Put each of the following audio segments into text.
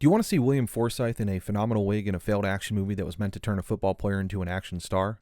Do you want to see William Forsythe in a phenomenal wig in a failed action movie that was meant to turn a football player into an action star?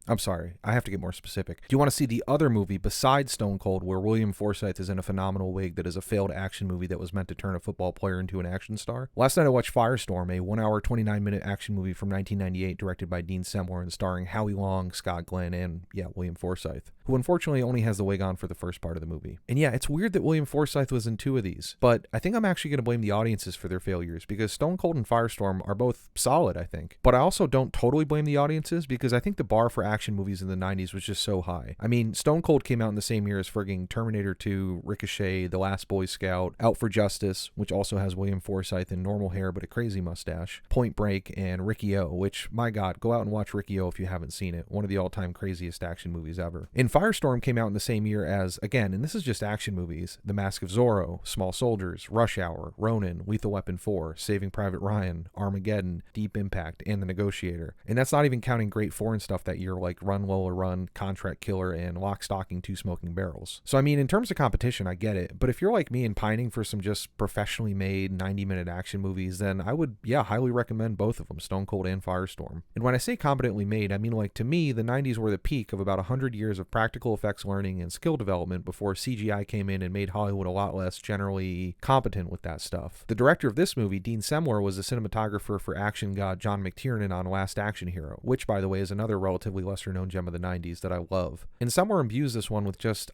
I'm sorry, I have to get more specific. Do you want to see the other movie besides Stone Cold where William Forsythe is in a phenomenal wig that is a failed action movie that was meant to turn a football player into an action star? Last night I watched Firestorm, a 1 hour, 29-minute action movie from 1998 directed by Dean Semler and starring Howie Long, Scott Glenn, and, William Forsythe, who unfortunately only has the wig on for the first part of the movie. And yeah, it's weird that William Forsythe was in two of these, but I think I'm actually going to blame the audiences for their failures because Stone Cold and Firestorm are both solid, I think. But I also don't totally blame the audiences because I think the bar for action movies in the 90s was just so high. I mean, Stone Cold came out in the same year as frigging Terminator 2, Ricochet, The Last Boy Scout, Out for Justice, which also has William Forsythe in normal hair but a crazy mustache, Point Break, and Ricky-O, which, my god, go out and watch Ricky-O if you haven't seen it. One of the all-time craziest action movies ever. And Firestorm came out in the same year as, again, and this is just action movies, The Mask of Zorro, Small Soldiers, Rush Hour, Ronin, Lethal Weapon 4, Saving Private Ryan, Armageddon, Deep Impact, and The Negotiator. And that's not even counting great foreign stuff that year like Run Lola Run, Contract Killer, and Lock, Stock, and Two Smoking Barrels. So I mean, in terms of competition, I get it, but if you're like me and pining for some just professionally made 90-minute action movies, then I would, highly recommend both of them, Stone Cold and Firestorm. And when I say competently made, I mean like to me, the 90s were the peak of about 100 years of practical effects learning and skill development before CGI came in and made Hollywood a lot less generally competent with that stuff. The director of this movie, Dean Semler, was the cinematographer for action god John McTiernan on Last Action Hero, which, by the way, is another relatively lesser-known gem of the 90s that I love. And Semler imbues this one with just,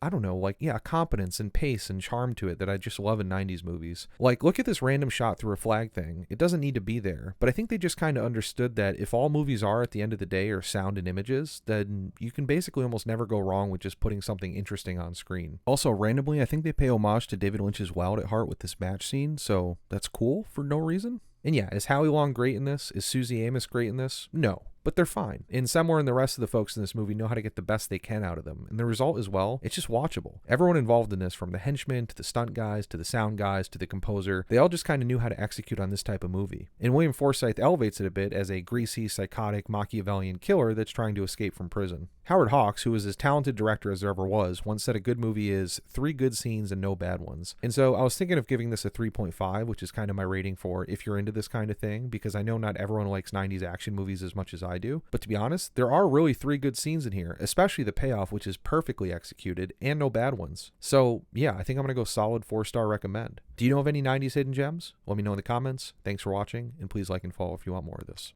competence and pace and charm to it that I just love in 90s movies. Like, look at this random shot through a flag thing. It doesn't need to be there, but I think they just kind of understood that if all movies are, at the end of the day, are sound and images, then you can basically almost never go wrong with just putting something interesting on screen. Also, randomly, I think they pay homage to David Lynch's Wild at Heart with this match scene, so that's cool for no reason. And yeah, is Howie Long great in this? Is Susie Amos great in this? No. But they're fine. And Semler and the rest of the folks in this movie know how to get the best they can out of them. And the result is, well, it's just watchable. Everyone involved in this, from the henchmen to the stunt guys to the sound guys to the composer, they all just kind of knew how to execute on this type of movie. And William Forsythe elevates it a bit as a greasy, psychotic, Machiavellian killer that's trying to escape from prison. Howard Hawks, who is as talented director as there ever was, once said a good movie is 3 good scenes and no bad ones. And so I was thinking of giving this a 3.5, which is kind of my rating for if you're into this kind of thing, because I know not everyone likes 90s action movies as much as I do. But to be honest, there are really 3 good scenes in here, especially the payoff, which is perfectly executed, and no bad ones. So yeah, I think I'm going to go solid 4-star recommend. Do you know of any 90s hidden gems? Let me know in the comments. Thanks for watching, and please like and follow if you want more of this.